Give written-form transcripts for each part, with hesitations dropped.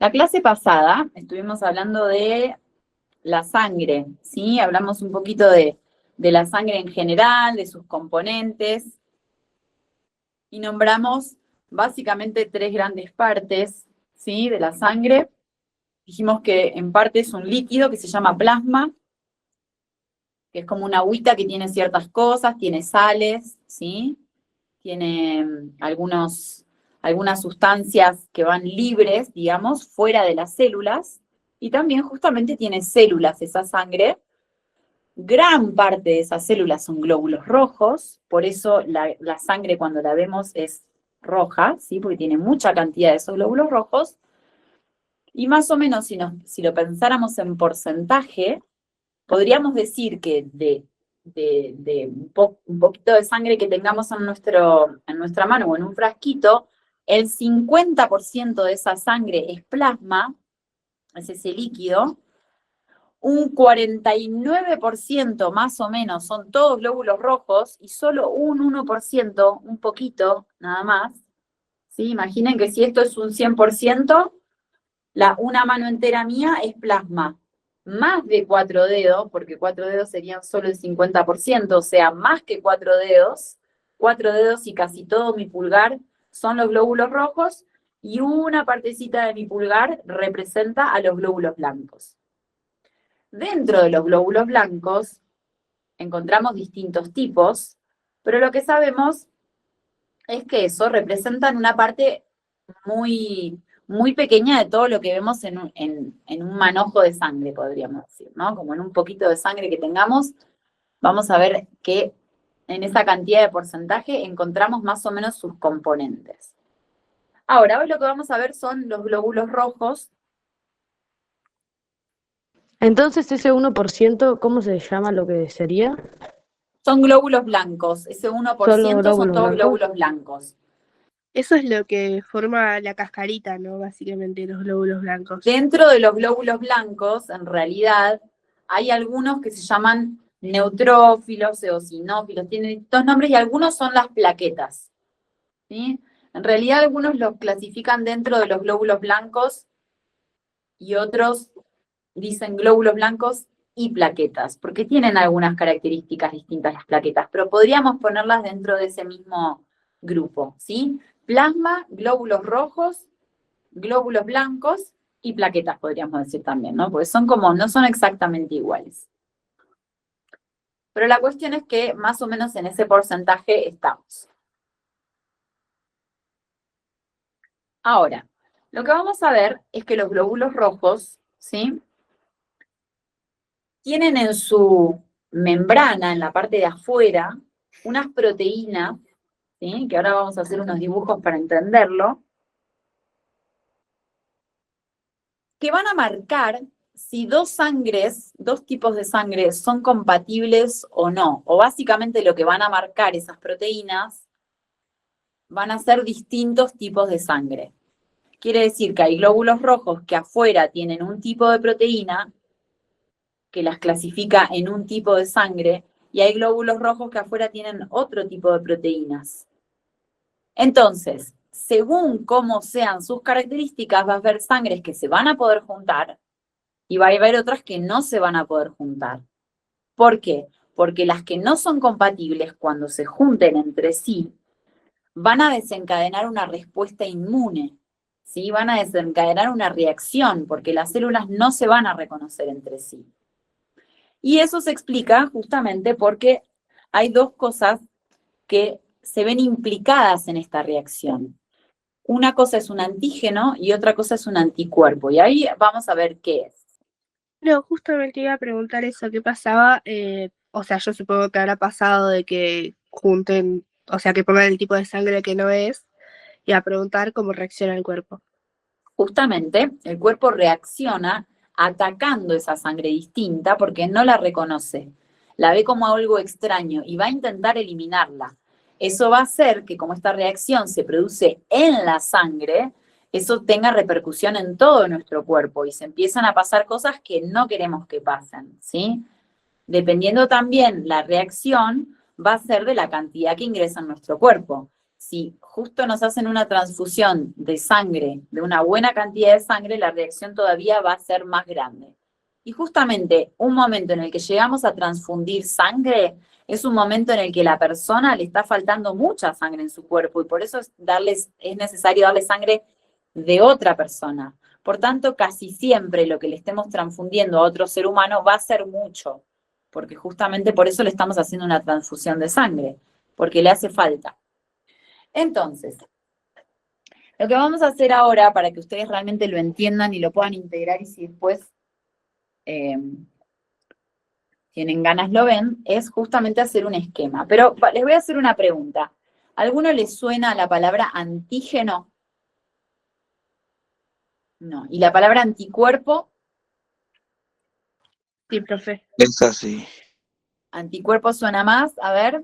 La clase pasada estuvimos hablando de la sangre, ¿sí? Hablamos un poquito de la sangre en general, de sus componentes, y nombramos básicamente tres grandes partes, ¿sí? De la sangre. Dijimos que en parte es un líquido que se llama plasma, que es como una agüita que tiene ciertas cosas, tiene sales, ¿sí? Tiene algunas sustancias que van libres, digamos, fuera de las células, y también justamente tiene células esa sangre. Gran parte de esas células son glóbulos rojos, por eso la sangre cuando la vemos es roja, ¿sí? Porque tiene mucha cantidad de esos glóbulos rojos, y más o menos si lo pensáramos en porcentaje, podríamos decir que un poquito de sangre que tengamos en nuestra mano o en un frasquito, el 50% de esa sangre es plasma, es ese líquido, un 49% más o menos son todos glóbulos rojos y solo un 1%, un poquito nada más, ¿sí? Imaginen que si esto es un 100%, una mano entera mía es plasma. Más de 4 dedos, porque 4 dedos serían solo el 50%, o sea, más que 4 dedos y casi todo mi pulgar son los glóbulos rojos, y una partecita de mi pulgar representa a los glóbulos blancos. Dentro de los glóbulos blancos encontramos distintos tipos, pero lo que sabemos es que eso representan una parte muy, muy pequeña de todo lo que vemos en un manojo de sangre, podríamos decir, ¿no? Como en un poquito de sangre que tengamos, vamos a ver que en esa cantidad de porcentaje encontramos más o menos sus componentes. Ahora, hoy lo que vamos a ver son los glóbulos rojos. Entonces, ese 1%, ¿cómo se llama lo que sería? Son glóbulos blancos, ese uno por ¿Solo ciento son glóbulos todos blancos? glóbulos blancos. Eso es lo que forma la cascarita, ¿no? Básicamente, los glóbulos blancos. Dentro de los glóbulos blancos, en realidad, hay algunos que se llaman neutrófilos, eosinófilos, tienen distintos nombres, y algunos son las plaquetas, ¿sí? En realidad, algunos los clasifican dentro de los glóbulos blancos y otros dicen glóbulos blancos y plaquetas, porque tienen algunas características distintas las plaquetas, pero podríamos ponerlas dentro de ese mismo grupo, ¿sí? Plasma, glóbulos rojos, glóbulos blancos y plaquetas, podríamos decir también, ¿no? Porque no son exactamente iguales. Pero la cuestión es que más o menos en ese porcentaje estamos. Ahora, lo que vamos a ver es que los glóbulos rojos, ¿sí? Tienen en su membrana, en la parte de afuera, unas proteínas, ¿sí? Que ahora vamos a hacer unos dibujos para entenderlo, que van a marcar si dos tipos de sangre son compatibles o no. O básicamente lo que van a marcar esas proteínas van a ser distintos tipos de sangre. Quiere decir que hay glóbulos rojos que afuera tienen un tipo de proteína que las clasifica en un tipo de sangre, y hay glóbulos rojos que afuera tienen otro tipo de proteínas. Entonces, según cómo sean sus características, va a haber sangres que se van a poder juntar y va a haber otras que no se van a poder juntar. ¿Por qué? Porque las que no son compatibles, cuando se junten entre sí, van a desencadenar una respuesta inmune, ¿sí? Van a desencadenar una reacción, porque las células no se van a reconocer entre sí. Y eso se explica justamente porque hay dos cosas que se ven implicadas en esta reacción. Una cosa es un antígeno y otra cosa es un anticuerpo. Y ahí vamos a ver qué es. No, justamente iba a preguntar eso, ¿qué pasaba? O sea, yo supongo que habrá pasado de que junten, o sea, que pongan el tipo de sangre que no es, y a preguntar cómo reacciona el cuerpo. Justamente, el cuerpo reacciona atacando esa sangre distinta porque no la reconoce. La ve como algo extraño y va a intentar eliminarla. Eso va a hacer que, como esta reacción se produce en la sangre, eso tenga repercusión en todo nuestro cuerpo y se empiezan a pasar cosas que no queremos que pasen, ¿sí? Dependiendo también la reacción, va a ser de la cantidad que ingresa en nuestro cuerpo. si justo nos hacen una transfusión de sangre, de una buena cantidad de sangre, la reacción todavía va a ser más grande. Y justamente un momento en el que llegamos a transfundir sangre es un momento en el que la persona le está faltando mucha sangre en su cuerpo y por eso es necesario darle sangre de otra persona. Por tanto, casi siempre lo que le estemos transfundiendo a otro ser humano va a ser mucho, porque justamente por eso le estamos haciendo una transfusión de sangre, porque le hace falta. Entonces, lo que vamos a hacer ahora, para que ustedes realmente lo entiendan y lo puedan integrar y si después tienen ganas lo ven, es justamente hacer un esquema. Pero les voy a hacer una pregunta. ¿A alguno le suena la palabra antígeno? No. ¿Y la palabra anticuerpo? Sí, profe. Es así. Anticuerpo suena más, a ver.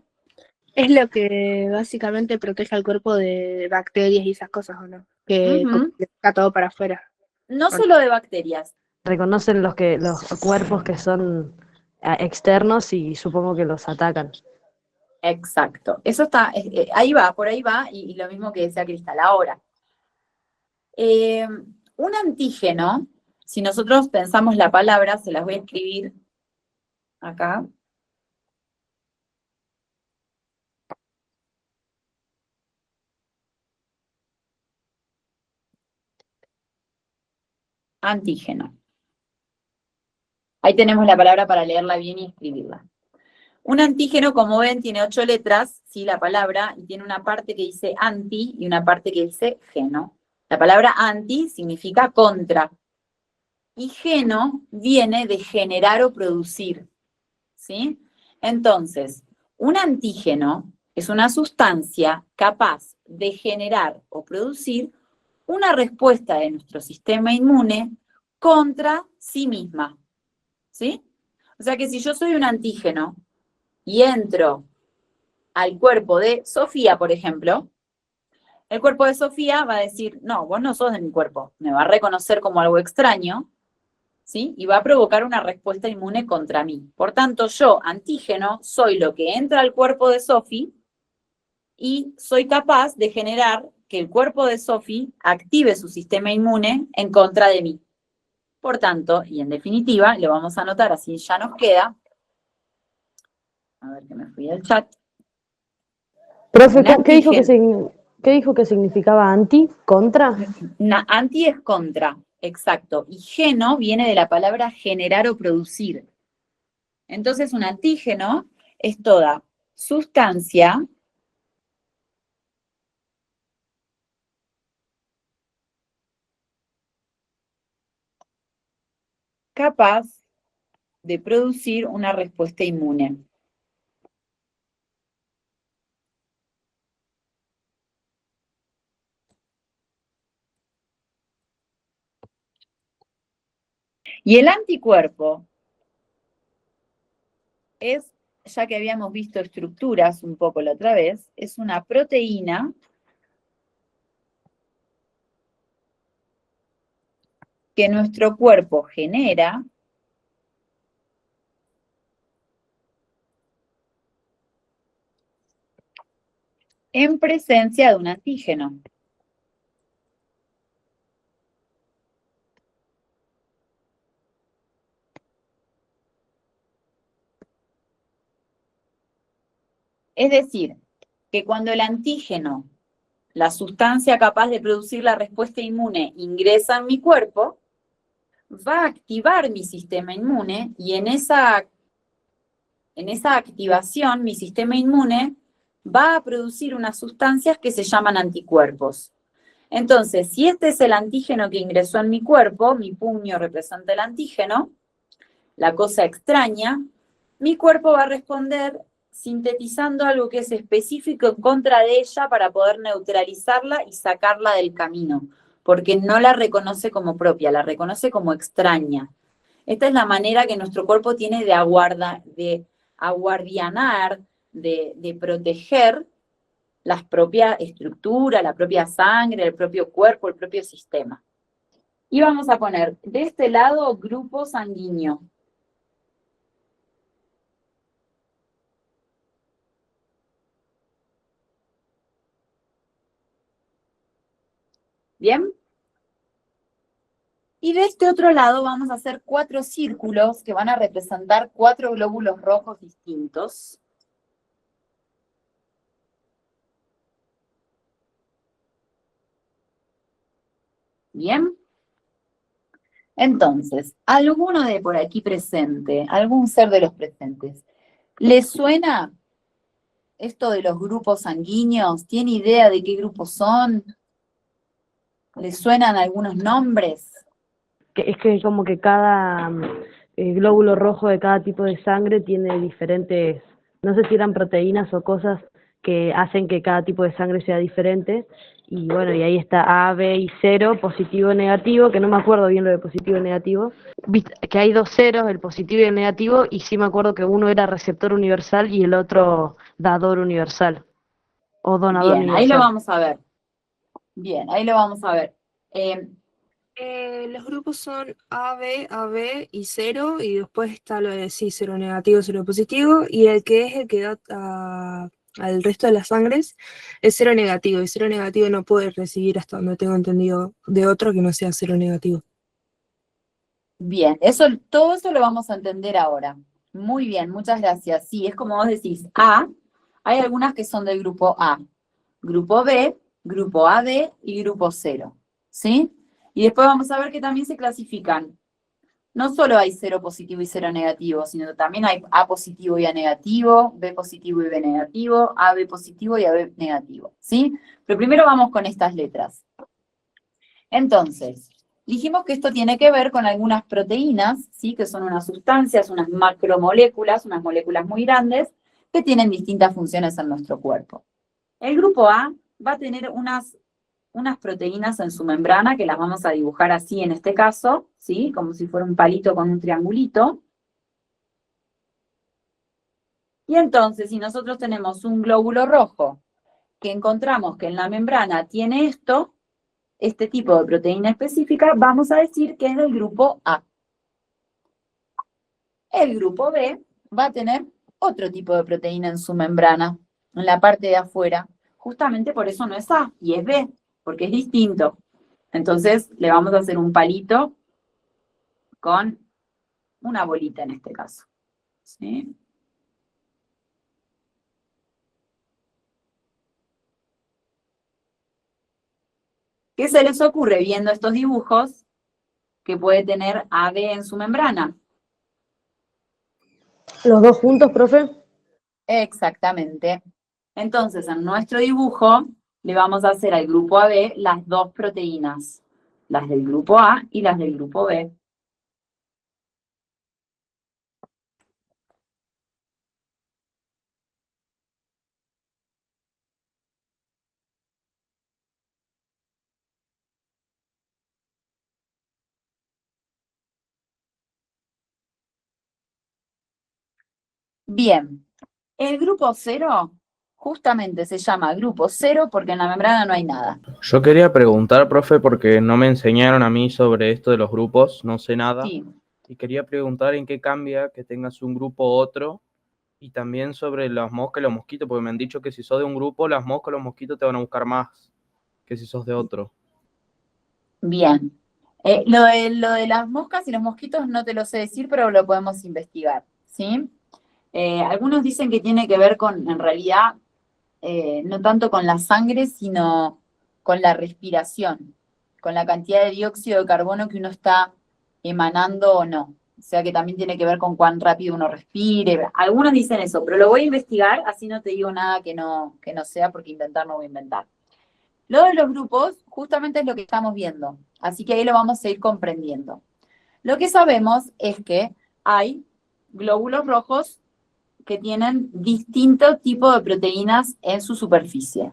Es lo que básicamente protege al cuerpo de bacterias y esas cosas, ¿o no? Que como que saca todo para afuera. No solo de bacterias. Reconocen los cuerpos que son externos y supongo que los atacan. Exacto. Eso está, ahí va, por ahí va, y lo mismo que decía Cristal. Ahora, un antígeno, si nosotros pensamos la palabra, se las voy a escribir acá. Antígeno. Ahí tenemos la palabra para leerla bien y escribirla. Un antígeno, como ven, tiene 8 letras, ¿sí? La palabra, y tiene una parte que dice anti y una parte que dice geno. La palabra anti significa contra. Y geno viene de generar o producir, ¿sí? Entonces, un antígeno es una sustancia capaz de generar o producir una respuesta de nuestro sistema inmune contra sí misma, ¿sí? O sea que si yo soy un antígeno y entro al cuerpo de Sofía, por ejemplo, el cuerpo de Sofía va a decir, no, vos no sos de mi cuerpo, me va a reconocer como algo extraño, ¿sí? Y va a provocar una respuesta inmune contra mí. Por tanto, yo, antígeno, soy lo que entra al cuerpo de Sofía y soy capaz de generar que el cuerpo de Sofía active su sistema inmune en contra de mí. Por tanto, y en definitiva, lo vamos a anotar, así ya nos queda. A ver que me fui al chat. Profe, Un ¿qué dijo que significaba anti? ¿Contra? Anti es contra, exacto. Y geno viene de la palabra generar o producir. Entonces, un antígeno es toda sustancia capaz de producir una respuesta inmune. Y el anticuerpo es, ya que habíamos visto estructuras un poco la otra vez, es una proteína que nuestro cuerpo genera en presencia de un antígeno. Es decir, que cuando el antígeno, la sustancia capaz de producir la respuesta inmune, ingresa en mi cuerpo, va a activar mi sistema inmune y en esa activación mi sistema inmune va a producir unas sustancias que se llaman anticuerpos. Entonces, si este es el antígeno que ingresó en mi cuerpo, mi puño representa el antígeno, la cosa extraña, mi cuerpo va a responder sintetizando algo que es específico en contra de ella para poder neutralizarla y sacarla del camino, porque no la reconoce como propia, la reconoce como extraña. Esta es la manera que nuestro cuerpo tiene de aguardianar, de proteger la propia estructura, la propia sangre, el propio cuerpo, el propio sistema. Y vamos a poner de este lado grupo sanguíneo. ¿Bien? Y de este otro lado vamos a hacer 4 círculos que van a representar 4 glóbulos rojos distintos. ¿Bien? Entonces, ¿alguno de por aquí presente, algún ser de los presentes, le suena esto de los grupos sanguíneos? ¿Tiene idea de qué grupos son? ¿Le suenan algunos nombres? Es que como que cada glóbulo rojo de cada tipo de sangre tiene diferentes, no sé si eran proteínas o cosas que hacen que cada tipo de sangre sea diferente. Y bueno, y ahí está A, B y cero, positivo y negativo, que no me acuerdo bien lo de positivo y negativo. Viste que hay dos ceros, el positivo y el negativo, y sí me acuerdo que uno era receptor universal y el otro dador universal, o donador Bien, ahí lo universal. vamos a ver. Bien, ahí lo vamos a ver. Los grupos son AB y cero, y después está lo de sí, cero negativo, cero positivo, y el que es el que da al resto de las sangres es cero negativo, y cero negativo no puede recibir, hasta donde tengo entendido, de otro que no sea cero negativo. Bien, todo eso lo vamos a entender ahora. Muy bien, muchas gracias. Sí, es como vos decís, hay algunas que son del grupo A, grupo B, grupo AB y grupo cero, ¿sí? Y después vamos a ver que también se clasifican. No solo hay cero positivo y cero negativo, sino también hay A positivo y A negativo, B positivo y B negativo, AB positivo y AB negativo, ¿sí? Pero primero vamos con estas letras. Entonces, dijimos que esto tiene que ver con algunas proteínas, ¿sí? Que son unas sustancias, unas macromoléculas, unas moléculas muy grandes, que tienen distintas funciones en nuestro cuerpo. El grupo A va a tener unas proteínas en su membrana, que las vamos a dibujar así en este caso, ¿sí? Como si fuera un palito con un triangulito. Y entonces, si nosotros tenemos un glóbulo rojo, que encontramos que en la membrana tiene este tipo de proteína específica, vamos a decir que es del grupo A. El grupo B va a tener otro tipo de proteína en su membrana, en la parte de afuera. Justamente por eso no es A y es B, porque es distinto. Entonces le vamos a hacer un palito con una bolita en este caso. ¿Sí? ¿Qué se les ocurre viendo estos dibujos que puede tener AB en su membrana? ¿Los dos juntos, profe? Exactamente. Entonces, en nuestro dibujo le vamos a hacer al grupo AB las dos proteínas, las del grupo A y las del grupo B. Bien, el grupo cero justamente se llama grupo cero porque en la membrana no hay nada. Yo quería preguntar, profe, porque no me enseñaron a mí sobre esto de los grupos, no sé nada. Sí, Y quería preguntar en qué cambia que tengas un grupo u otro. Y también sobre las moscas y los mosquitos, porque me han dicho que si sos de un grupo, las moscas y los mosquitos te van a buscar más que si sos de otro. bien. Lo de las moscas y los mosquitos no te lo sé decir, pero lo podemos investigar, ¿sí? Algunos dicen que tiene que ver con, en realidad, no tanto con la sangre, sino con la respiración, con la cantidad de dióxido de carbono que uno está emanando o no. O sea que también tiene que ver con cuán rápido uno respire. Algunos dicen eso, pero lo voy a investigar, así no te digo nada que no sea, porque inventar no voy a inventar. Lo de los grupos justamente es lo que estamos viendo, así que ahí lo vamos a ir comprendiendo. Lo que sabemos es que hay glóbulos rojos que tienen distinto tipo de proteínas en su superficie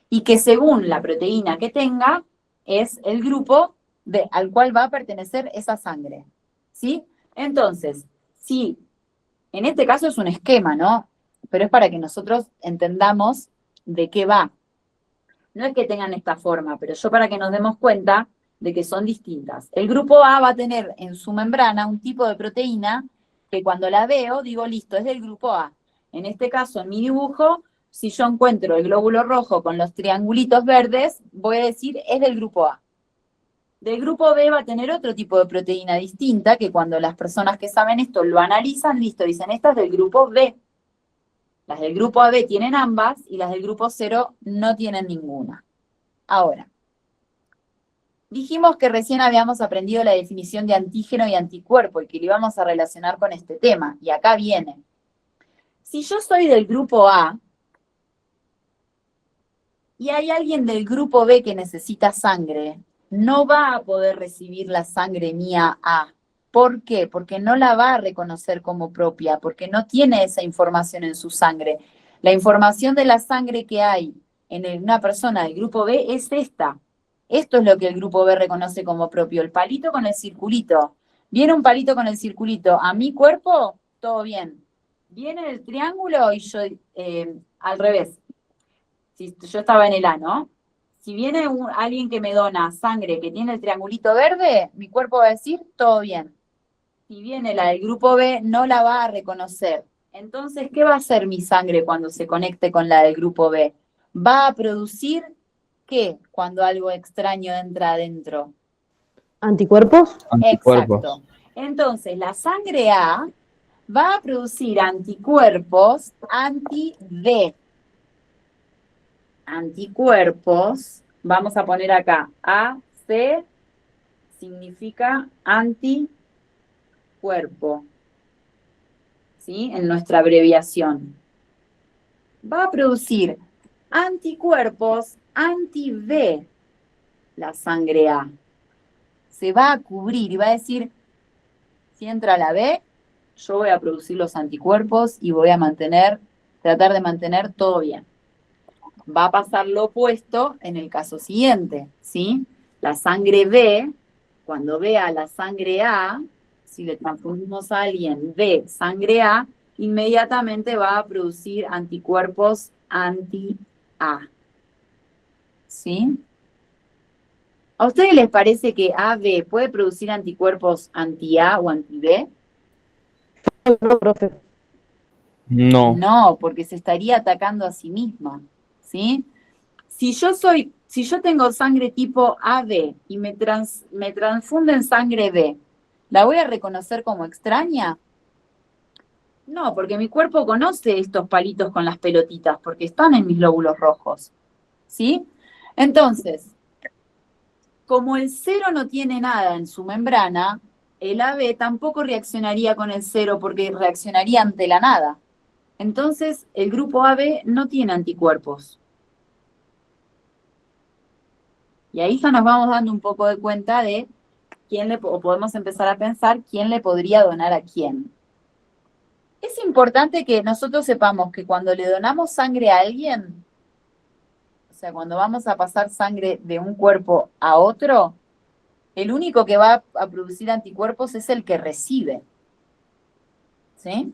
y que según la proteína que tenga es el grupo al cual va a pertenecer esa sangre, ¿sí? Entonces, sí, en este caso es un esquema, ¿no? Pero es para que nosotros entendamos de qué va. No es que tengan esta forma, pero yo para que nos demos cuenta de que son distintas. El grupo A va a tener en su membrana un tipo de proteína que cuando la veo digo, listo, es del grupo A. En este caso, en mi dibujo, si yo encuentro el glóbulo rojo con los triangulitos verdes, voy a decir es del grupo A. Del grupo B va a tener otro tipo de proteína distinta, que cuando las personas que saben esto lo analizan, listo, dicen, esta es del grupo B. Las del grupo AB tienen ambas y las del grupo 0 no tienen ninguna. Ahora, dijimos que recién habíamos aprendido la definición de antígeno y anticuerpo y que lo íbamos a relacionar con este tema. Y acá viene. Si yo soy del grupo A y hay alguien del grupo B que necesita sangre, no va a poder recibir la sangre mía A. ¿Por qué? Porque no la va a reconocer como propia, porque no tiene esa información en su sangre. La información de la sangre que hay en una persona del grupo B es esta. Esto es lo que el grupo B reconoce como propio, el palito con el circulito. Viene un palito con el circulito a mi cuerpo, todo bien. Viene el triángulo y yo al revés. Si yo estaba en el A, ¿no? Si viene alguien que me dona sangre que tiene el triangulito verde, mi cuerpo va a decir, todo bien. Si viene la del grupo B, no la va a reconocer. Entonces, ¿qué va a hacer mi sangre cuando se conecte con la del grupo B? Va a producir, ¿qué? Cuando algo extraño entra adentro. ¿Anticuerpos? Anticuerpos. Exacto. Entonces, la sangre A va a producir anticuerpos anti-D. Anticuerpos, vamos a poner acá, AC significa anticuerpo, ¿sí? En nuestra abreviación. Va a producir anticuerpos anti-B, la sangre A. Se va a cubrir y va a decir, si entra la B, yo voy a producir los anticuerpos y voy a tratar de mantener todo bien. Va a pasar lo opuesto en el caso siguiente, ¿sí? La sangre B, cuando vea la sangre A, si le transfundimos a alguien B, sangre A, inmediatamente va a producir anticuerpos anti-A, ¿sí? ¿A ustedes les parece que AB puede producir anticuerpos anti-A o anti-B? No, profe. No. No, porque se estaría atacando a sí misma, ¿sí? Si yo tengo sangre tipo AB y me transfunden sangre B, ¿la voy a reconocer como extraña? No, porque mi cuerpo conoce estos palitos con las pelotitas, porque están en mis glóbulos rojos, ¿sí? Entonces, como el cero no tiene nada en su membrana, el AB tampoco reaccionaría con el cero porque reaccionaría ante la nada. Entonces, el grupo AB no tiene anticuerpos. Y ahí ya nos vamos dando un poco de cuenta de o podemos empezar a pensar quién le podría donar a quién. Es importante que nosotros sepamos que cuando le donamos sangre a alguien, o sea, cuando vamos a pasar sangre de un cuerpo a otro, el único que va a producir anticuerpos es el que recibe. ¿Sí?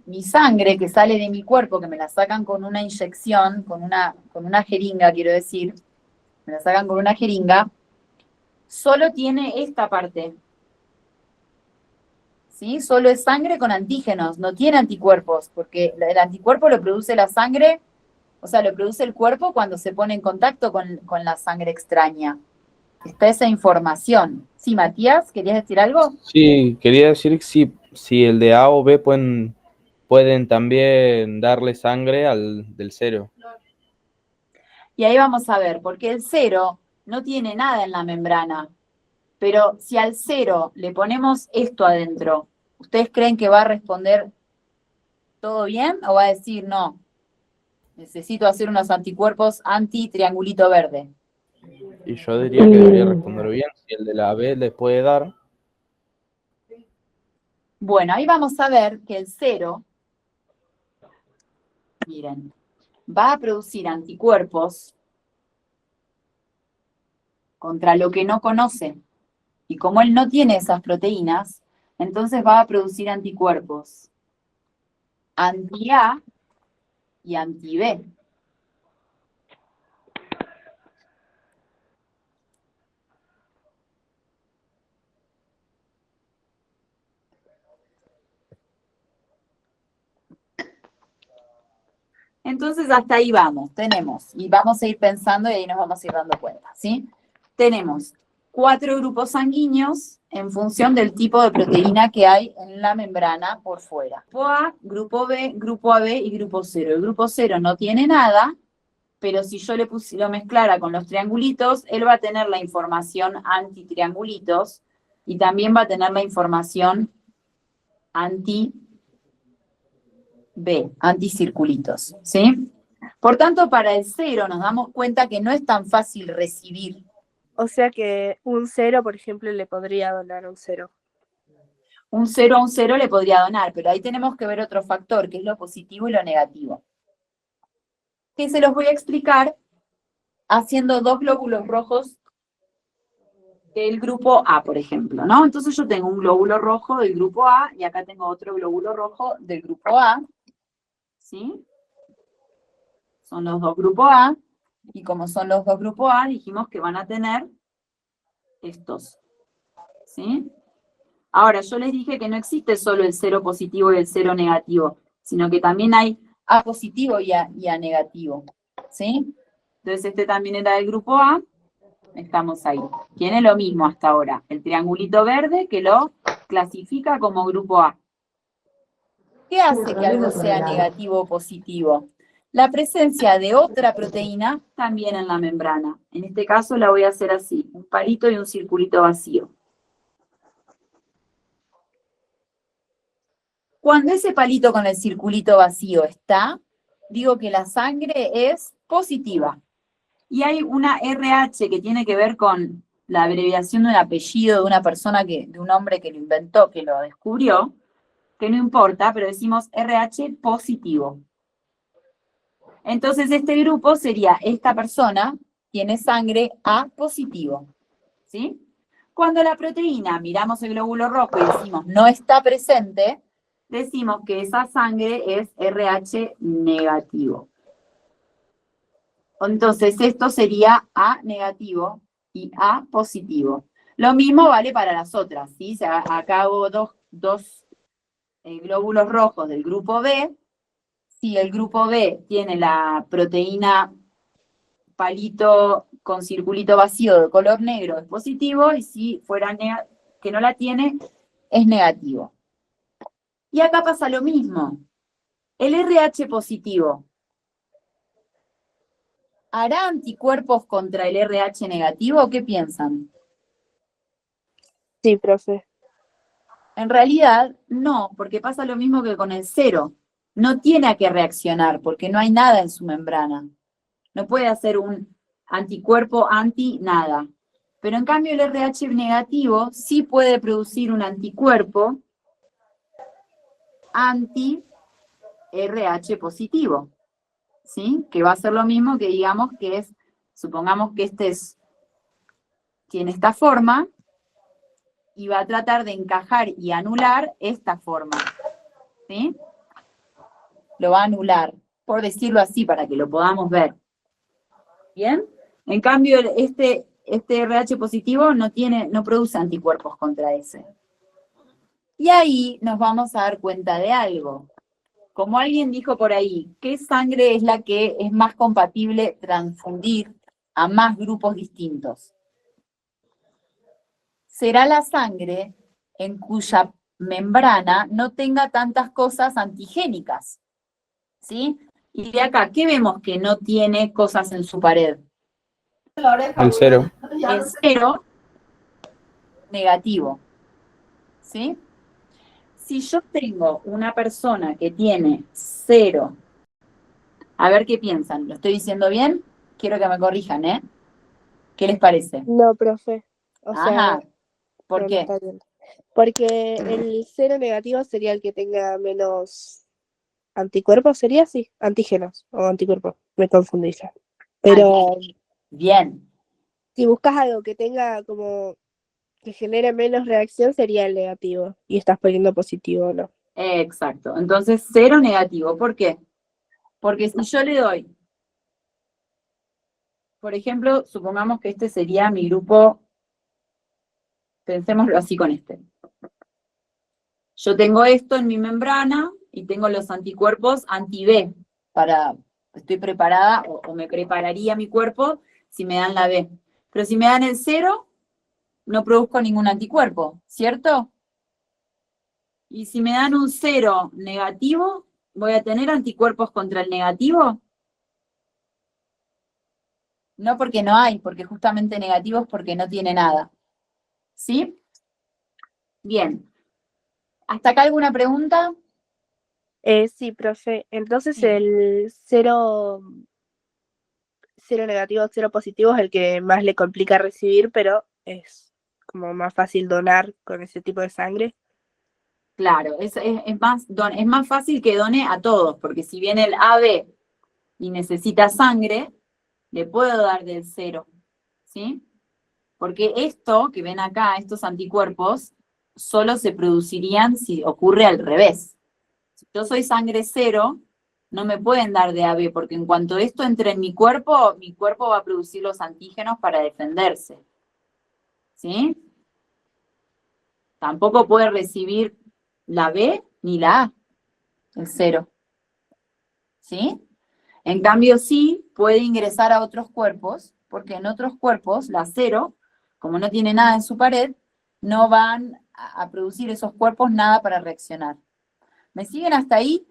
Mi sangre que sale de mi cuerpo, que me la sacan con una inyección, con una jeringa, quiero decir, me la sacan con una jeringa, solo tiene esta parte, ¿sí? Solo es sangre con antígenos, no tiene anticuerpos, porque el anticuerpo lo produce la sangre, o sea, lo produce el cuerpo cuando se pone en contacto con la sangre extraña. Está esa información. Sí, Matías, ¿querías decir algo? Sí, quería decir que si el de A o B pueden también darle sangre al del cero. Y ahí vamos a ver, porque el cero no tiene nada en la membrana, pero si al cero le ponemos esto adentro, ¿ustedes creen que va a responder todo bien o va a decir no? Necesito hacer unos anticuerpos anti-triangulito verde. Y yo diría que debería responder bien. Si el de la B le puede dar, Bueno, ahí vamos a ver que el cero, miren, va a producir anticuerpos contra lo que no conoce. Y como él no tiene esas proteínas, entonces va a producir anticuerpos anti-A y anti-B. Entonces hasta ahí vamos, tenemos, y vamos a ir pensando y ahí nos vamos a ir dando cuenta, ¿sí? Tenemos 4 grupos sanguíneos en función del tipo de proteína que hay en la membrana por fuera. Grupo A, grupo B, grupo AB y grupo 0. El grupo 0 no tiene nada, pero si yo lo mezclara con los triangulitos, él va a tener la información anti-triangulitos y también va a tener la información anti-B, anticirculitos, ¿sí? Por tanto, para el 0 nos damos cuenta que no es tan fácil recibir. O sea que un 0, por ejemplo, le podría donar un 0. Un 0 a un 0 le podría donar, pero ahí tenemos que ver otro factor, que es lo positivo y lo negativo. Que se los voy a explicar haciendo 2 glóbulos rojos del grupo A, por ejemplo, ¿no? Entonces yo tengo un glóbulo rojo del grupo A y acá tengo otro glóbulo rojo del grupo A, ¿sí? Son los 2 grupos A, y como son los 2 grupos A, dijimos que van a tener estos, ¿sí? Ahora, yo les dije que no existe solo el 0 positivo y el 0 negativo, sino que también hay A positivo y A negativo, ¿sí? Entonces este también era del grupo A, estamos ahí. Tiene lo mismo hasta ahora, el triangulito verde que lo clasifica como grupo A. ¿Qué hace que algo sea negativo o positivo? La presencia de otra proteína también en la membrana. En este caso la voy a hacer así, un palito y un circulito vacío. Cuando ese palito con el circulito vacío está, digo que la sangre es positiva. Y hay una RH que tiene que ver con la abreviación de un apellido de una persona, de un hombre que lo inventó, que lo descubrió, que no importa, pero decimos RH positivo. Entonces este grupo sería, esta persona tiene sangre A positivo, ¿sí? Cuando la proteína, miramos el glóbulo rojo y decimos no está presente, decimos que esa sangre es RH negativo. Entonces esto sería A negativo y A positivo. Lo mismo vale para las otras, ¿sí? O sea, acá hago dos glóbulos rojos del grupo B. Si el grupo B tiene la proteína palito con circulito vacío de color negro, es positivo, y si fuera que no la tiene, es negativo. Y acá pasa lo mismo. El RH positivo, ¿hará anticuerpos contra el RH negativo? ¿Qué piensan? Sí, profe. En realidad, no, porque pasa lo mismo que con el 0. No tiene a qué reaccionar, porque no hay nada en su membrana. No puede hacer un anticuerpo anti nada. Pero en cambio el RH negativo sí puede producir un anticuerpo anti-RH positivo, ¿sí? Que va a ser lo mismo que digamos que es, supongamos que tiene esta forma, y va a tratar de encajar y anular esta forma, ¿sí? Lo va a anular, por decirlo así, para que lo podamos ver. ¿Bien? En cambio, este RH positivo no produce anticuerpos contra ese. Y ahí nos vamos a dar cuenta de algo. Como alguien dijo por ahí, ¿qué sangre es la que es más compatible transfundir a más grupos distintos? Será la sangre en cuya membrana no tenga tantas cosas antigénicas, ¿sí? Y de acá, ¿qué vemos que no tiene cosas en su pared? El 0. El 0 negativo, ¿sí? Si yo tengo una persona que tiene 0, a ver qué piensan, ¿lo estoy diciendo bien? Quiero que me corrijan, ¿eh? ¿Qué les parece? No, profe. O sea, Ajá, ¿por no qué? está bien. Porque el 0 negativo sería el que tenga menos anticuerpos, sería así, antígenos o anticuerpos, me confundí ya. Pero Bien, si buscas algo que tenga como que genere menos reacción, sería el negativo. Y estás poniendo positivo, ¿no? exacto. Entonces, 0 negativo, ¿por qué? Porque si yo le doy, por ejemplo, supongamos que este sería mi grupo, pensémoslo así con este. Yo tengo esto en mi membrana y tengo los anticuerpos anti-B para estoy preparada o me prepararía mi cuerpo si me dan la B. Pero si me dan el 0, no produzco ningún anticuerpo, ¿cierto? Y si me dan un 0 negativo, ¿voy a tener anticuerpos contra el negativo? No, porque no hay, porque justamente negativo es porque no tiene nada. ¿Sí? Bien. ¿Hasta acá alguna pregunta? Sí, profe. Entonces Sí. el cero negativo, cero positivo es el que más le complica recibir, pero es como más fácil donar con ese tipo de sangre. Claro, es más fácil que done a todos, porque si viene el AB y necesita sangre, le puedo dar del 0, ¿sí? Porque esto que ven acá, estos anticuerpos, solo se producirían si ocurre al revés. Si yo soy sangre 0, no me pueden dar de AB, porque en cuanto esto entre en mi cuerpo va a producir los antígenos para defenderse, ¿sí? Tampoco puede recibir la B ni la A, el 0, ¿sí? En cambio, sí puede ingresar a otros cuerpos, porque en otros cuerpos, la 0, como no tiene nada en su pared, no van a producir esos cuerpos nada para reaccionar. ¿Me siguen hasta ahí?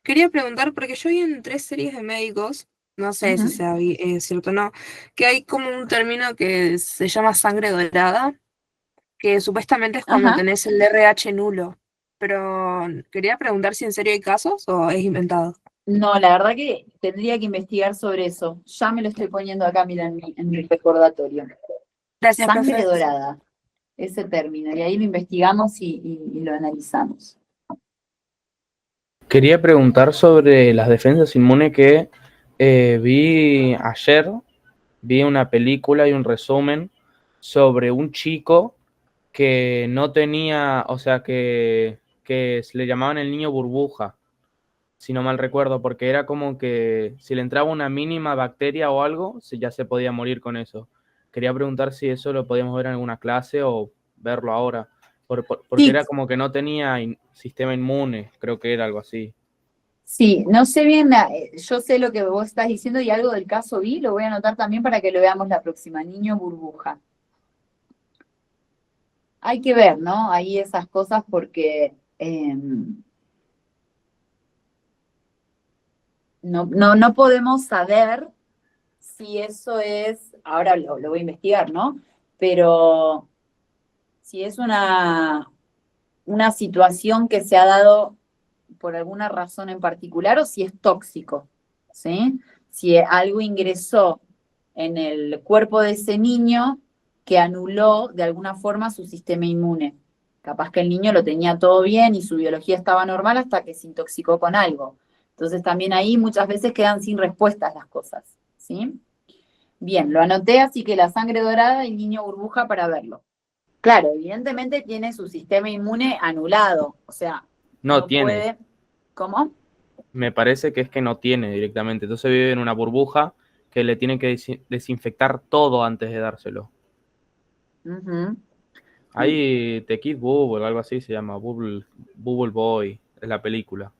Quería preguntar, porque yo vi en 3 series de médicos, no sé si Ujú. sea cierto o no, que hay como un término que se llama sangre dorada, que supuestamente es cuando Ajá. tenés el RH nulo. Pero quería preguntar si en serio hay casos o es inventado. No, la verdad que tendría que investigar sobre eso. Ya me lo estoy poniendo acá, mira, en mi recordatorio. Gracias, Sangre profe. dorada, ese término, y ahí lo investigamos y lo analizamos. Quería preguntar sobre las defensas inmunes que vi ayer, vi una película y un resumen sobre un chico que no tenía, o sea, que se le llamaban el niño burbuja, si no mal recuerdo, porque era como que si le entraba una mínima bacteria o algo, ya se podía morir con eso. Quería preguntar si eso lo podíamos ver en alguna clase o verlo ahora, porque Sí, era como que no tenía sistema inmune, creo que era algo así. sí, no sé bien, yo sé lo que vos estás diciendo y algo del caso vi, lo voy a anotar también para que lo veamos la próxima. Niño burbuja. Hay que ver, ¿no? Ahí esas cosas porque no podemos saber si eso es, ahora lo voy a investigar, ¿no? Pero si es una situación que se ha dado por alguna razón en particular o si es tóxico, ¿sí? Si algo ingresó en el cuerpo de ese niño que anuló de alguna forma su sistema inmune. Capaz que el niño lo tenía todo bien y su biología estaba normal hasta que se intoxicó con algo. Entonces también ahí muchas veces quedan sin respuestas las cosas, ¿sí? Bien, lo anoté, así que la sangre dorada y niño burbuja para verlo. Claro, evidentemente tiene su sistema inmune anulado, o sea, No no tiene, puede. ¿Cómo? me parece que es que no tiene directamente, entonces vive en una burbuja que le tienen que desinfectar todo antes de dárselo. Ujú. Hay The Kid Bubble, algo así se llama, Bubble Boy, es la película,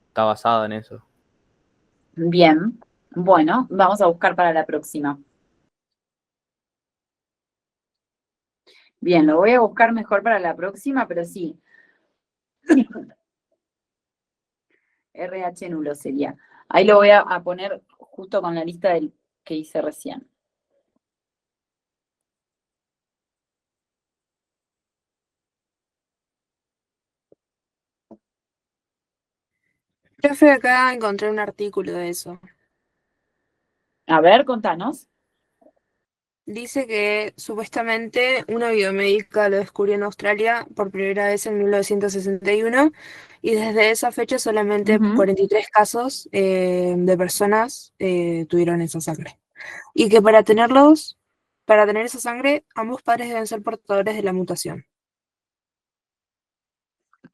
está basada en eso. Bien, bueno, vamos a buscar para la próxima. Bien, lo voy a buscar mejor para la próxima, pero sí, RH nulo sería. Ahí lo voy a poner justo con la lista del que hice recién. Profe, acá encontré un artículo de eso. A ver, contanos. Dice que supuestamente una biomédica lo descubrió en Australia por primera vez en 1961 y desde esa fecha solamente Ujú. 43 casos de personas tuvieron esa sangre. Y que para tener esa sangre, ambos padres deben ser portadores de la mutación.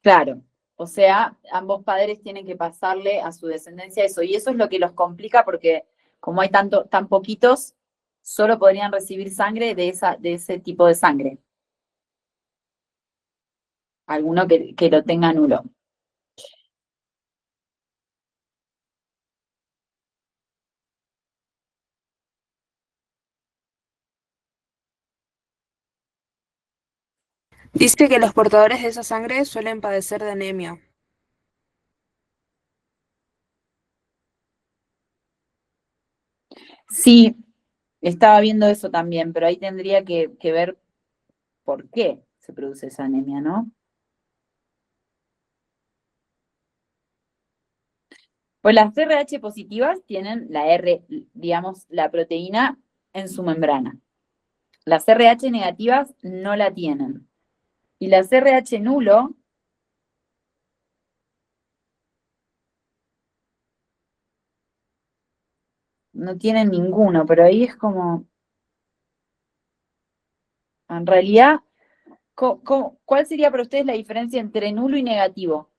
Claro, o sea, ambos padres tienen que pasarle a su descendencia eso, y eso es lo que los complica porque como hay tan poquitos, solo podrían recibir sangre de ese tipo de sangre, alguno que lo tenga nulo. Dice que los portadores de esa sangre suelen padecer de anemia. Sí, estaba viendo eso también, pero ahí tendría que ver por qué se produce esa anemia, ¿no? Pues las RH positivas tienen la R, digamos, la proteína en su membrana. Las RH negativas no la tienen. Y las RH nulo no tienen ninguno, pero ahí es como, en realidad, ¿cuál sería para ustedes la diferencia entre nulo y negativo?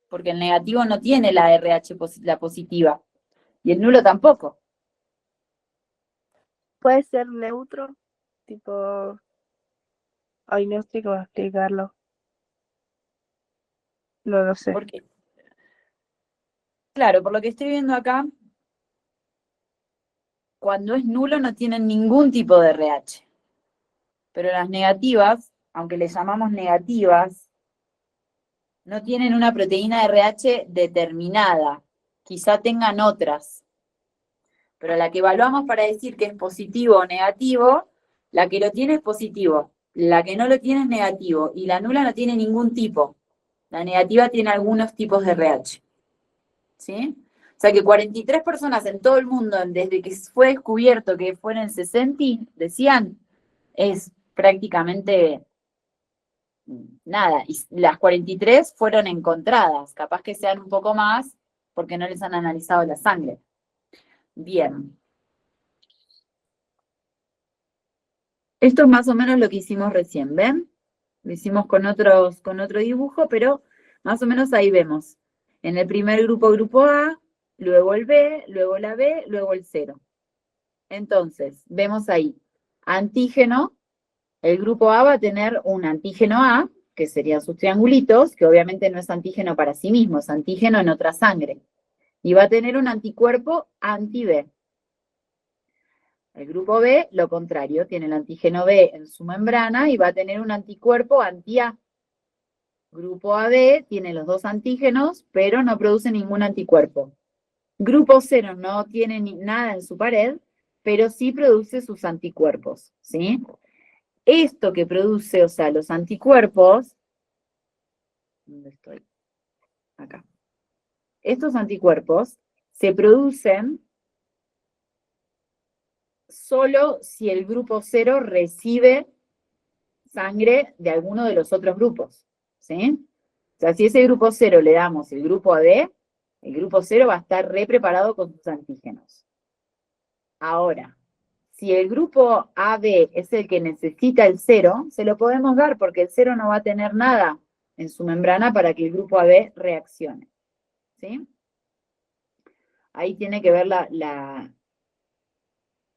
Porque el negativo no tiene la RH la positiva, y el nulo tampoco. Puede ser neutro, tipo, ay, no sé cómo explicarlo. No lo sé. Porque, claro, por lo que estoy viendo acá, cuando es nulo no tienen ningún tipo de RH. Pero las negativas, aunque les llamamos negativas, no tienen una proteína RH determinada. Quizá tengan otras. Pero la que evaluamos para decir que es positivo o negativo, la que lo tiene es positivo, la que no lo tiene es negativo, y la nula no tiene ningún tipo. La negativa tiene algunos tipos de RH. ¿Sí? O sea que 43 personas en todo el mundo, desde que fue descubierto que fue en el 60, decían, es prácticamente nada. Y las 43 fueron encontradas, capaz que sean un poco más, porque no les han analizado la sangre. Bien. Esto es más o menos lo que hicimos recién, ¿ven? Lo hicimos con otro dibujo, pero más o menos ahí vemos. En el primer grupo, grupo A, luego el B, luego la B, luego el 0. Entonces, vemos ahí, antígeno, el grupo A va a tener un antígeno A, que serían sus triangulitos, que obviamente no es antígeno para sí mismo, es antígeno en otra sangre. Y va a tener un anticuerpo anti-B. El grupo B, lo contrario, tiene el antígeno B en su membrana y va a tener un anticuerpo anti-A. Grupo AB tiene los dos antígenos, pero no produce ningún anticuerpo. Grupo 0 no tiene nada en su pared, pero sí produce sus anticuerpos, ¿sí? Esto que produce, o sea, los anticuerpos, ¿dónde estoy? Acá. Estos anticuerpos se producen solo si el grupo 0 recibe sangre de alguno de los otros grupos, ¿sí? O sea, si ese grupo 0 le damos el grupo AB, el grupo 0 va a estar re preparado con sus antígenos. Ahora, si el grupo AB es el que necesita el 0, se lo podemos dar porque el 0 no va a tener nada en su membrana para que el grupo AB reaccione, ¿sí? Ahí tiene que ver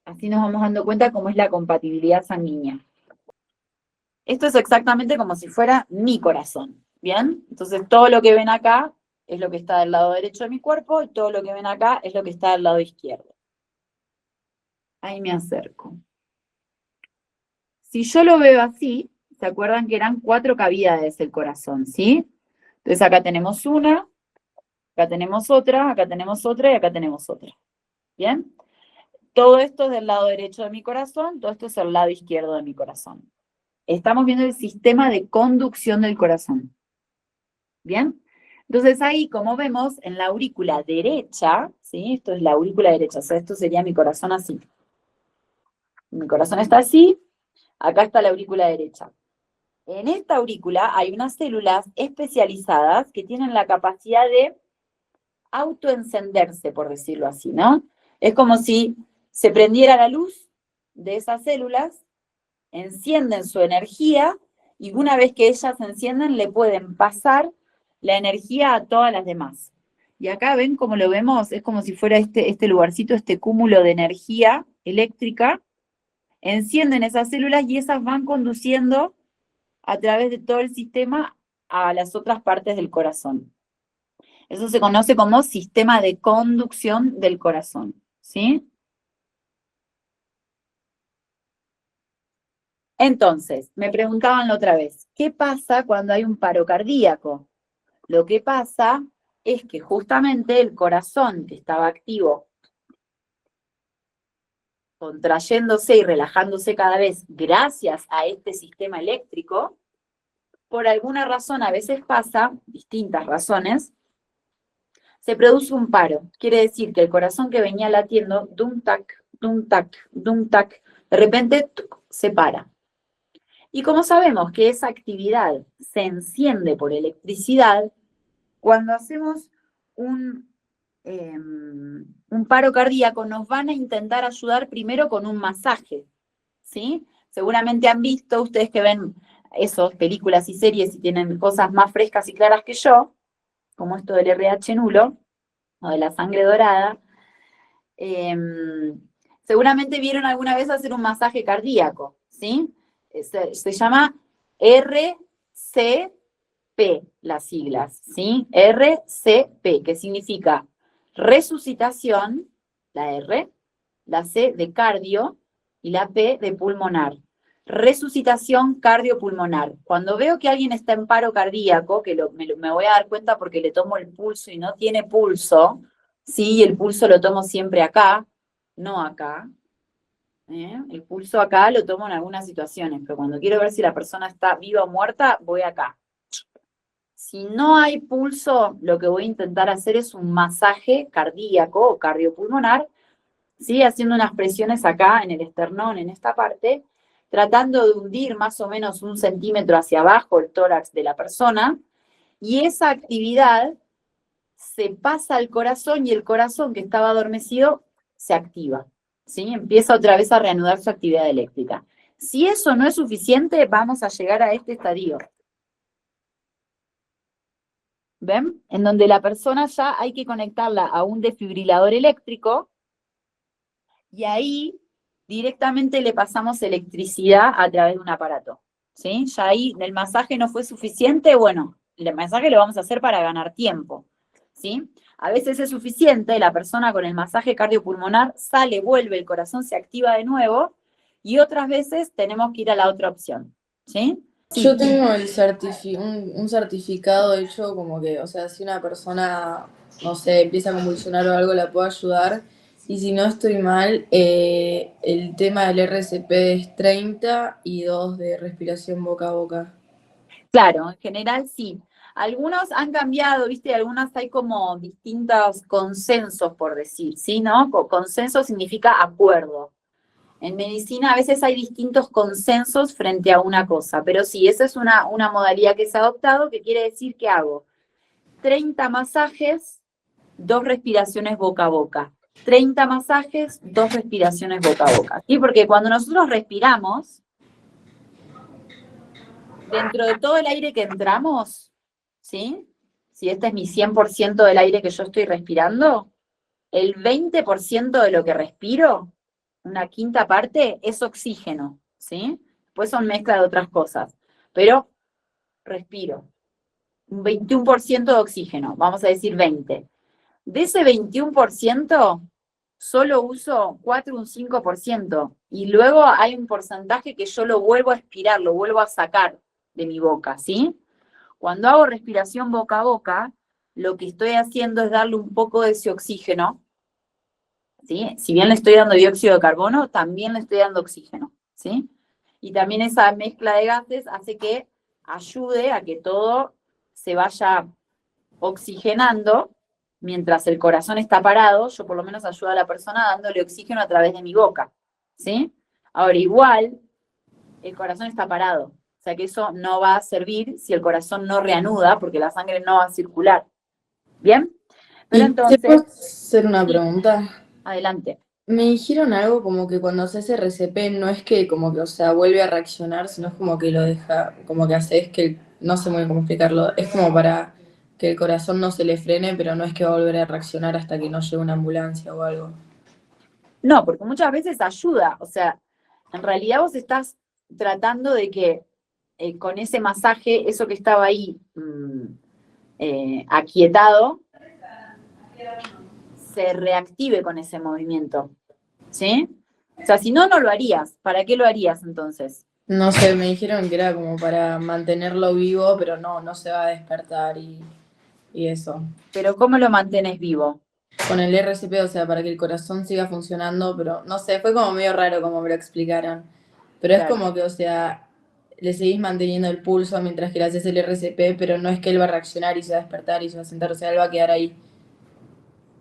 así nos vamos dando cuenta cómo es la compatibilidad sanguínea. Esto es exactamente como si fuera mi corazón, ¿bien? Entonces todo lo que ven acá es lo que está del lado derecho de mi cuerpo y todo lo que ven acá es lo que está del lado izquierdo. Ahí me acerco. Si yo lo veo así, ¿se acuerdan que eran 4 cavidades el corazón, sí? Entonces acá tenemos una, acá tenemos otra, acá tenemos otra y acá tenemos otra. ¿Bien? Todo esto es del lado derecho de mi corazón, todo esto es el lado izquierdo de mi corazón. Estamos viendo el sistema de conducción del corazón. ¿Bien? Entonces ahí, como vemos, en la aurícula derecha, ¿sí? Esto es la aurícula derecha, o sea, esto sería mi corazón así. Mi corazón está así, acá está la aurícula derecha. En esta aurícula hay unas células especializadas que tienen la capacidad de autoencenderse, por decirlo así, ¿no? Es como si se prendiera la luz de esas células, encienden su energía y una vez que ellas se encienden le pueden pasar la energía a todas las demás. Y acá ven cómo lo vemos, es como si fuera este lugarcito, este cúmulo de energía eléctrica, encienden esas células y esas van conduciendo a través de todo el sistema a las otras partes del corazón. Eso se conoce como sistema de conducción del corazón, ¿sí? Entonces, me preguntaban la otra vez, ¿qué pasa cuando hay un paro cardíaco? Lo que pasa es que justamente el corazón que estaba activo, contrayéndose y relajándose cada vez gracias a este sistema eléctrico, por alguna razón a veces pasa, distintas razones, se produce un paro. Quiere decir que el corazón que venía latiendo, dum tac, dum tac, dum tac, de repente se para. Y como sabemos que esa actividad se enciende por electricidad, cuando hacemos un paro cardíaco nos van a intentar ayudar primero con un masaje, ¿sí? Seguramente han visto, ustedes que ven esas películas y series y tienen cosas más frescas y claras que yo, como esto del RH nulo, o de la sangre dorada, seguramente vieron alguna vez hacer un masaje cardíaco, ¿sí? Se llama RCP, las siglas, ¿sí? RCP, que significa resucitación, la R, la C de cardio y la P de pulmonar. Resucitación cardiopulmonar. Cuando veo que alguien está en paro cardíaco, que me voy a dar cuenta porque le tomo el pulso y no tiene pulso, sí, el pulso lo tomo siempre acá, no acá. El pulso acá lo tomo en algunas situaciones, pero cuando quiero ver si la persona está viva o muerta, voy acá. Si no hay pulso, lo que voy a intentar hacer es un masaje cardíaco o cardiopulmonar, ¿sí? Haciendo unas presiones acá en el esternón, en esta parte, tratando de hundir más o menos 1 centímetro hacia abajo el tórax de la persona, y esa actividad se pasa al corazón y el corazón que estaba adormecido se activa, ¿sí? Empieza otra vez a reanudar su actividad eléctrica. Si eso no es suficiente, vamos a llegar a este estadio. ¿Ven? En donde la persona ya hay que conectarla a un desfibrilador eléctrico y ahí directamente le pasamos electricidad a través de un aparato, ¿sí? Ya ahí el masaje no fue suficiente, bueno, el masaje lo vamos a hacer para ganar tiempo, ¿sí? A veces es suficiente, la persona con el masaje cardiopulmonar sale, vuelve, el corazón se activa de nuevo, y otras veces tenemos que ir a la otra opción, ¿sí? Sí. Yo tengo un certificado hecho como que, o sea, si una persona, no sé, empieza a convulsionar o algo, la puedo ayudar. Y si no estoy mal, el tema del RCP es 30 y 2 de respiración boca a boca. Claro, en general sí. Algunos han cambiado, ¿viste? Algunas hay como distintos consensos, por decir, ¿sí? ¿No? Consenso significa acuerdo. En medicina a veces hay distintos consensos frente a una cosa, pero sí, esa es una modalidad que se ha adoptado, que quiere decir que hago 30 masajes, 2 respiraciones boca a boca. 30 masajes, 2 respiraciones boca a boca. ¿Sí? Porque cuando nosotros respiramos, dentro de todo el aire que entramos, ¿sí? Si este es mi 100% del aire que yo estoy respirando, el 20% de lo que respiro, una quinta parte, es oxígeno, ¿sí? Después son mezcla de otras cosas, pero respiro. Un 21% de oxígeno, vamos a decir 20. De ese 21%, solo uso 4 un 5%, y luego hay un porcentaje que yo lo vuelvo a expirar, lo vuelvo a sacar de mi boca, ¿sí? Cuando hago respiración boca a boca, lo que estoy haciendo es darle un poco de ese oxígeno, ¿sí? Si bien le estoy dando dióxido de carbono, también le estoy dando oxígeno, ¿sí? Y también esa mezcla de gases hace que ayude a que todo se vaya oxigenando mientras el corazón está parado. Yo por lo menos ayudo a la persona dándole oxígeno a través de mi boca, ¿sí? Ahora, igual, el corazón está parado, o sea que eso no va a servir si el corazón no reanuda, porque la sangre no va a circular. ¿Bien? Pero ¿Te puedo entonces, hacer una pregunta? adelante. Me dijeron algo como que cuando haces RCP no es que como que, o sea, vuelve a reaccionar, sino es como que lo deja, como que haces que, no sé muy bien cómo explicarlo, es como para que el corazón no se le frene, pero no es que va a volver a reaccionar hasta que no llegue una ambulancia o algo. No, porque muchas veces ayuda, o sea, en realidad vos estás tratando de que con ese masaje, eso que estaba ahí aquietado, se reactive con ese movimiento, ¿sí? O sea, si no, no lo harías. ¿Para qué lo harías entonces? No sé, me dijeron que era como para mantenerlo vivo, pero no se va a despertar y eso. Pero ¿cómo lo mantenés vivo? Con el RCP, o sea, para que el corazón siga funcionando, pero no sé, fue como medio raro como me lo explicaron. Pero es Claro. como que, o sea, le seguís manteniendo el pulso mientras que le haces el RCP, pero no es que él va a reaccionar y se va a despertar y se va a sentar, o sea, él va a quedar ahí.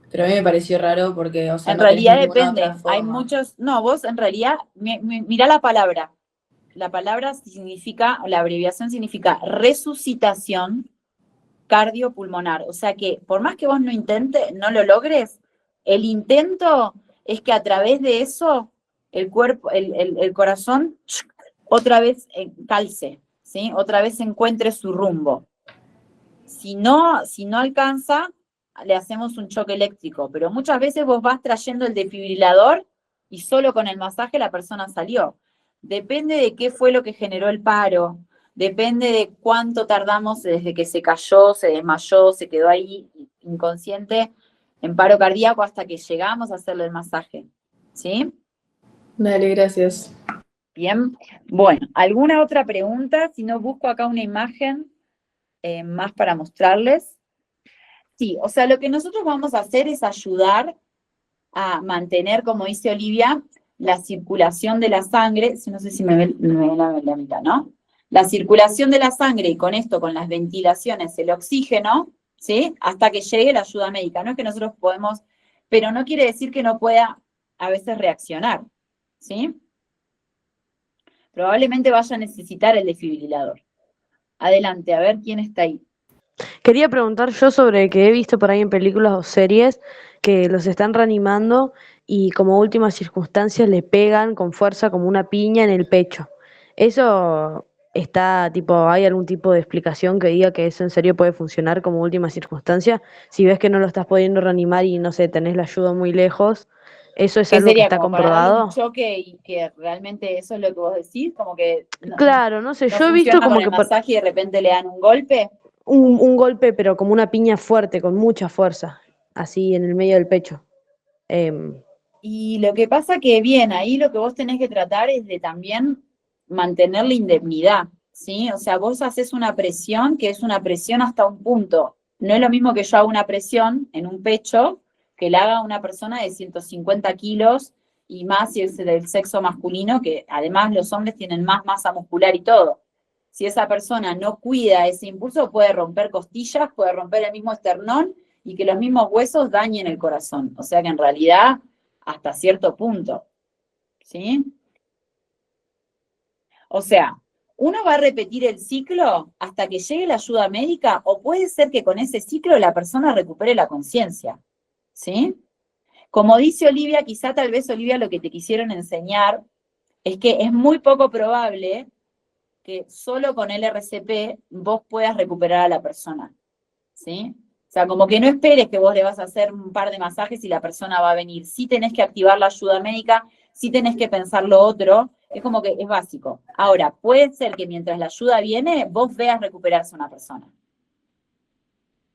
Pero a mí me pareció raro porque, o sea, En no tenés realidad ninguna otra depende. Hay forma. muchos, no, vos en realidad, mirá la palabra. La palabra significa, la abreviación significa resucitación cardiopulmonar. O sea que por más que vos no intentes, no lo logres, el intento es que a través de eso el cuerpo, el corazón otra vez calce, ¿sí? Otra vez encuentre su rumbo. Si no alcanza, le hacemos un choque eléctrico, pero muchas veces vos vas trayendo el desfibrilador y solo con el masaje la persona salió. Depende de qué fue lo que generó el paro, depende de cuánto tardamos desde que se cayó, se desmayó, se quedó ahí inconsciente en paro cardíaco hasta que llegamos a hacerle el masaje. ¿Sí? Dale, gracias. Bien. Bueno, ¿alguna otra pregunta? Si no, busco acá una imagen más para mostrarles. Sí, o sea, lo que nosotros vamos a hacer es ayudar a mantener, como dice Olivia, la circulación de la sangre, no sé si me ve la mitad, ¿no? La circulación de la sangre y con esto, con las ventilaciones, el oxígeno, ¿sí? Hasta que llegue la ayuda médica. No es que nosotros podemos, pero no quiere decir que no pueda a veces reaccionar, ¿sí? Probablemente vaya a necesitar el desfibrilador. Adelante, a ver quién está ahí. Quería preguntar yo sobre que he visto por ahí en películas o series que los están reanimando y como última circunstancia le pegan con fuerza como una piña en el pecho. ¿Eso está, tipo, hay algún tipo de explicación que diga que eso en serio puede funcionar como última circunstancia? Si ves que no lo estás pudiendo reanimar y no sé, tenés la ayuda muy lejos, ¿eso es ¿Qué algo que sería está como para darle un comprobado? choque y que realmente eso es lo que vos decís? Como que Claro, no sé, no yo he visto funciona con como el que masaje y de repente le dan un golpe. un golpe, pero como una piña fuerte, con mucha fuerza, así en el medio del pecho. Em, Y lo que pasa que, bien, ahí lo que vos tenés que tratar es de también mantener la indemnidad, ¿sí? O sea, vos haces una presión que es una presión hasta un punto. No es lo mismo que yo haga una presión en un pecho que la haga una persona de 150 kilos y más si es del sexo masculino, que además los hombres tienen más masa muscular y todo. Si esa persona no cuida ese impulso, puede romper costillas, puede romper el mismo esternón y que los mismos huesos dañen el corazón. O sea que en realidad hasta cierto punto, ¿sí? O sea, uno va a repetir el ciclo hasta que llegue la ayuda médica o puede ser que con ese ciclo la persona recupere la conciencia, ¿sí? Como dice Olivia, quizá tal vez Olivia lo que te quisieron enseñar es que es muy poco probable que solo con el RCP vos puedas recuperar a la persona, ¿sí? O sea, como que no esperes que vos le vas a hacer un par de masajes y la persona va a venir. Sí tenés que activar la ayuda médica, sí tenés que pensar lo otro, es como que es básico. Ahora, puede ser que mientras la ayuda viene, vos veas recuperarse una persona.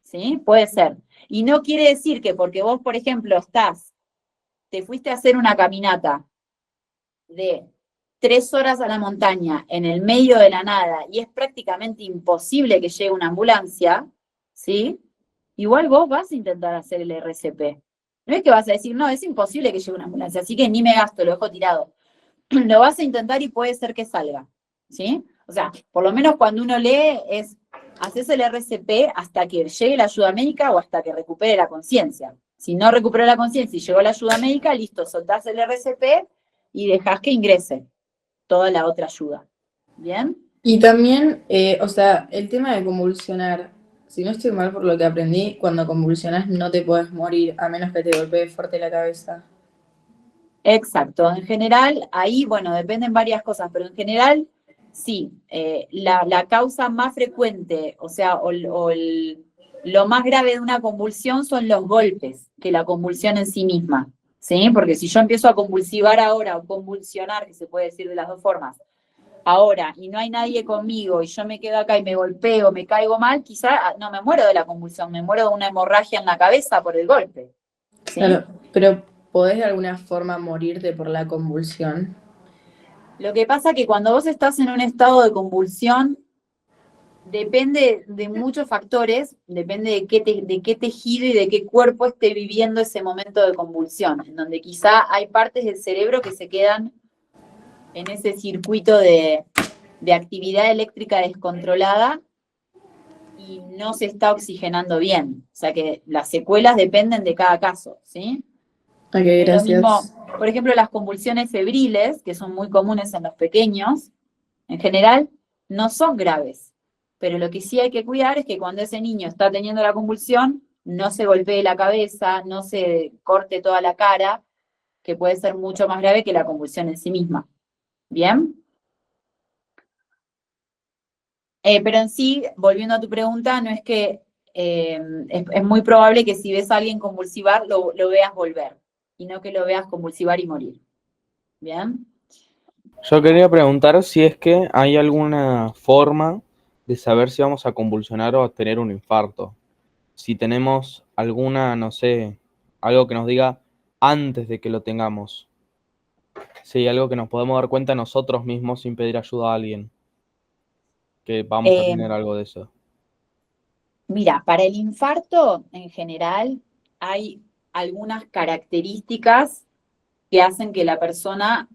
¿Sí? Puede ser. Y no quiere decir que porque vos, por ejemplo, te fuiste a hacer una caminata de 3 horas a la montaña en el medio de la nada y es prácticamente imposible que llegue una ambulancia, ¿sí? Igual vos vas a intentar hacer el RCP. No es que vas a decir, no, es imposible que llegue una ambulancia, así que ni me gasto, lo dejo tirado. Lo vas a intentar y puede ser que salga, ¿sí? O sea, por lo menos cuando uno lee es, haces el RCP hasta que llegue la ayuda médica o hasta que recupere la conciencia. Si no recuperó la conciencia y llegó la ayuda médica, listo, soltás el RCP y dejás que ingrese toda la otra ayuda. ¿Bien? Y también, o sea, el tema de convulsionar, si no estoy mal por lo que aprendí, cuando convulsionas no te puedes morir a menos que te golpee fuerte la cabeza. Exacto. En general, ahí, bueno, dependen varias cosas, pero en general, sí, la causa más frecuente, o sea, lo más grave de una convulsión son los golpes, que la convulsión en sí misma, ¿sí? Porque si yo empiezo a convulsivar ahora o convulsionar, que se puede decir de las dos formas, ahora, y no hay nadie conmigo, y yo me quedo acá y me golpeo, me caigo mal, quizá no me muero de la convulsión, me muero de una hemorragia en la cabeza por el golpe, ¿sí? Claro, pero ¿podés de alguna forma morirte por la convulsión? Lo que pasa es que cuando vos estás en un estado de convulsión, depende de muchos factores, depende de qué tejido y de qué cuerpo esté viviendo ese momento de convulsión, en donde quizá hay partes del cerebro que se quedan en ese circuito de actividad eléctrica descontrolada y no se está oxigenando bien. O sea que las secuelas dependen de cada caso, ¿sí? Ok, Es lo mismo, gracias. por ejemplo, las convulsiones febriles, que son muy comunes en los pequeños, en general, no son graves. Pero lo que sí hay que cuidar es que cuando ese niño está teniendo la convulsión, no se golpee la cabeza, no se corte toda la cara, que puede ser mucho más grave que la convulsión en sí misma. ¿Bien? Pero en sí, volviendo a tu pregunta, no es que es muy probable que si ves a alguien convulsivar, lo veas volver, y no que lo veas convulsivar y morir. ¿Bien? Yo quería preguntar si es que hay alguna forma de saber si vamos a convulsionar o a tener un infarto. Si tenemos alguna, no sé, algo que nos diga antes de que lo tengamos. Si hay algo que nos podemos dar cuenta nosotros mismos sin pedir ayuda a alguien, que vamos a Eh, tener algo de eso. Mira, para el infarto en general hay algunas características que hacen que la persona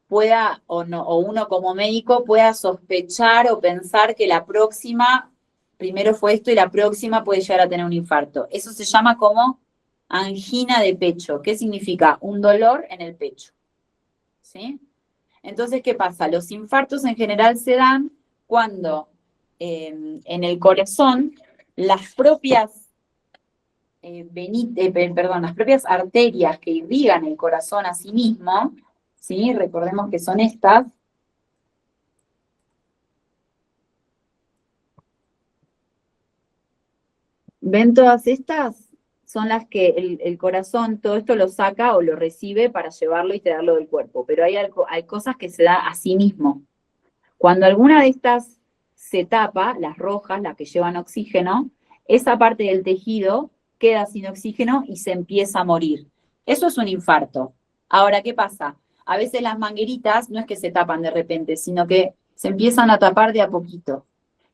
pueda o no, o uno como médico pueda sospechar o pensar que la próxima, primero fue esto y la próxima puede llegar a tener un infarto. Eso se llama como angina de pecho. ¿Qué significa? Un dolor en el pecho. ¿Sí? Entonces, ¿qué pasa? Los infartos en general se dan cuando en el corazón las propias, las propias arterias que irrigan el corazón a sí mismo, ¿sí? Recordemos que son estas. ¿Ven todas estas? Son las que el corazón todo esto lo saca o lo recibe para llevarlo y traerlo del cuerpo, pero hay cosas que se da a sí mismo. Cuando alguna de estas se tapa, las rojas, las que llevan oxígeno, esa parte del tejido queda sin oxígeno y se empieza a morir. Eso es un infarto. Ahora, ¿qué pasa? A veces las mangueritas no es que se tapan de repente, sino que se empiezan a tapar de a poquito.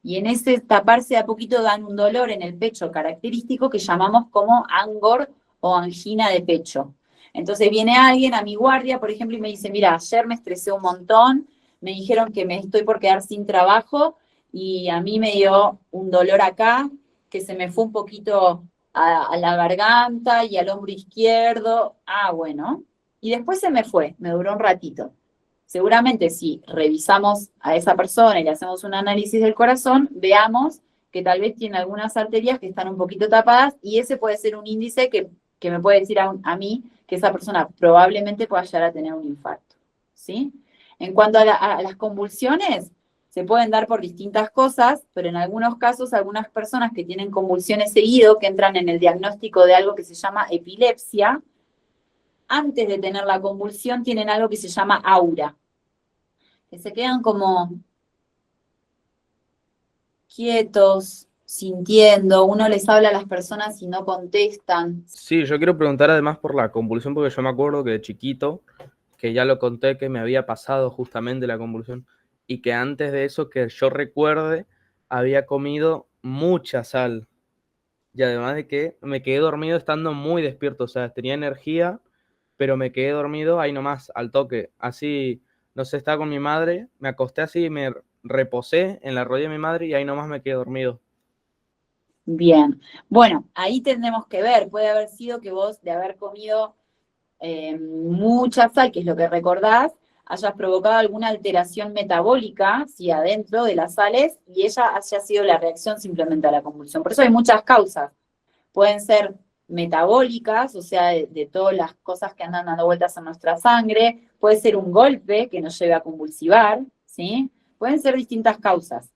Y en ese taparse de a poquito dan un dolor en el pecho característico que llamamos como angor o angina de pecho. Entonces viene alguien a mi guardia, por ejemplo, y me dice, mira, ayer me estresé un montón, me dijeron que me estoy por quedar sin trabajo y a mí me dio un dolor acá, que se me fue un poquito a la garganta y al hombro izquierdo. Ah, bueno. Y después se me fue, me duró un ratito. Seguramente si revisamos a esa persona y le hacemos un análisis del corazón, veamos que tal vez tiene algunas arterias que están un poquito tapadas y ese puede ser un índice que me puede decir a mí que esa persona probablemente pueda llegar a tener un infarto. ¿Sí? En cuanto a las convulsiones, se pueden dar por distintas cosas, pero en algunos casos, algunas personas que tienen convulsiones seguido, que entran en el diagnóstico de algo que se llama epilepsia, antes de tener la convulsión tienen algo que se llama aura, que se quedan como quietos, sintiendo, uno les habla a las personas y no contestan. Sí, yo quiero preguntar además por la convulsión, porque yo me acuerdo que de chiquito, que ya lo conté, que me había pasado justamente la convulsión, y que antes de eso, que yo recuerde, había comido mucha sal. Y además de que me quedé dormido estando muy despierto, o sea, tenía energía, pero me quedé dormido ahí nomás, al toque. Así, no sé, estaba con mi madre, me acosté así, me reposé en la rodilla de mi madre y ahí nomás me quedé dormido. Bien. Bueno, ahí tendremos que ver, puede haber sido que vos de haber comido mucha sal, que es lo que recordás, hayas provocado alguna alteración metabólica, sí, adentro de las sales, y ella haya sido la reacción simplemente a la convulsión. Por eso hay muchas causas. Pueden ser metabólicas, o sea, de todas las cosas que andan dando vueltas en nuestra sangre, puede ser un golpe que nos lleve a convulsivar, ¿sí? Pueden ser distintas causas.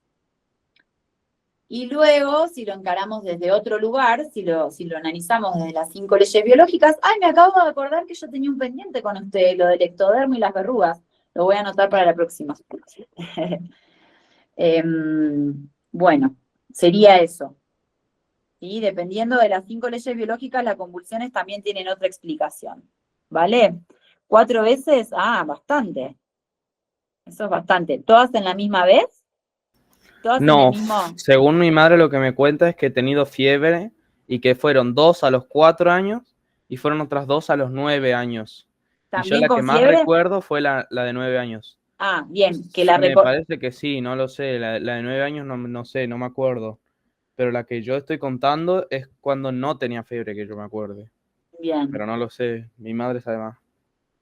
Y luego, si lo encaramos desde otro lugar, si lo analizamos desde las 5 leyes biológicas, ¡ay, me acabo de acordar que yo tenía un pendiente con usted, lo del ectodermo y las verrugas! Lo voy a anotar para la próxima. Bueno, sería eso. ¿Sí? Dependiendo de las 5 leyes biológicas, las convulsiones también tienen otra explicación. ¿Vale? 4 veces, bastante. Eso es bastante. ¿Todas en la misma vez? ¿Todas en el No, mismo? según mi madre lo que me cuenta es que he tenido fiebre y que fueron 2 a los 4 años y fueron otras 2 a los 9 años. Y yo ¿También la que con más fiebre? recuerdo fue la de 9 años. Ah, bien, que la Me parece que sí, no lo sé. La de 9 años no sé, no me acuerdo. Pero la que yo estoy contando es cuando no tenía fiebre, que yo me acuerde. Bien, Pero no lo sé, mi madre sabe más.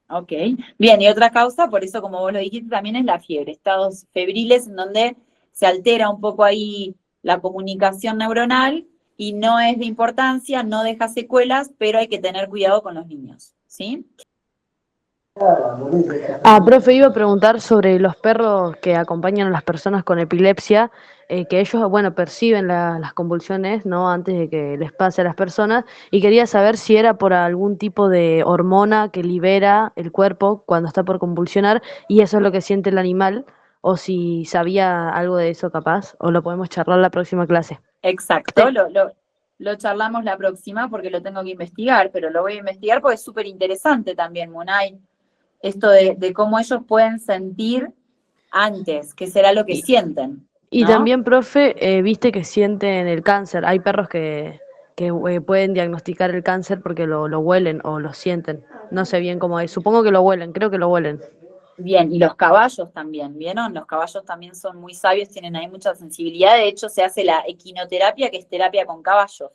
ok. Bien, y otra causa, por eso como vos lo dijiste, también es la fiebre. Estados febriles en donde se altera un poco ahí la comunicación neuronal y no es de importancia, no deja secuelas, pero hay que tener cuidado con los niños, ¿sí? Profe, iba a preguntar sobre los perros que acompañan a las personas con epilepsia, que ellos, bueno, perciben las convulsiones, ¿no? Antes de que les pase a las personas, y quería saber si era por algún tipo de hormona que libera el cuerpo cuando está por convulsionar, y eso es lo que siente el animal, o si sabía algo de eso capaz, o lo podemos charlar la próxima clase. Exacto, lo charlamos la próxima porque lo tengo que investigar, pero lo voy a investigar porque es súper interesante también, Munay, esto de cómo ellos pueden sentir antes, qué será lo que Y, sienten, y ¿no? también, profe, viste que sienten el cáncer. Hay perros que pueden diagnosticar el cáncer porque lo huelen o lo sienten. No sé bien cómo es. Supongo que lo huelen, creo que lo huelen. Bien, y los caballos también, ¿vieron? Los caballos también son muy sabios, tienen ahí mucha sensibilidad. De hecho, se hace la equinoterapia, que es terapia con caballos.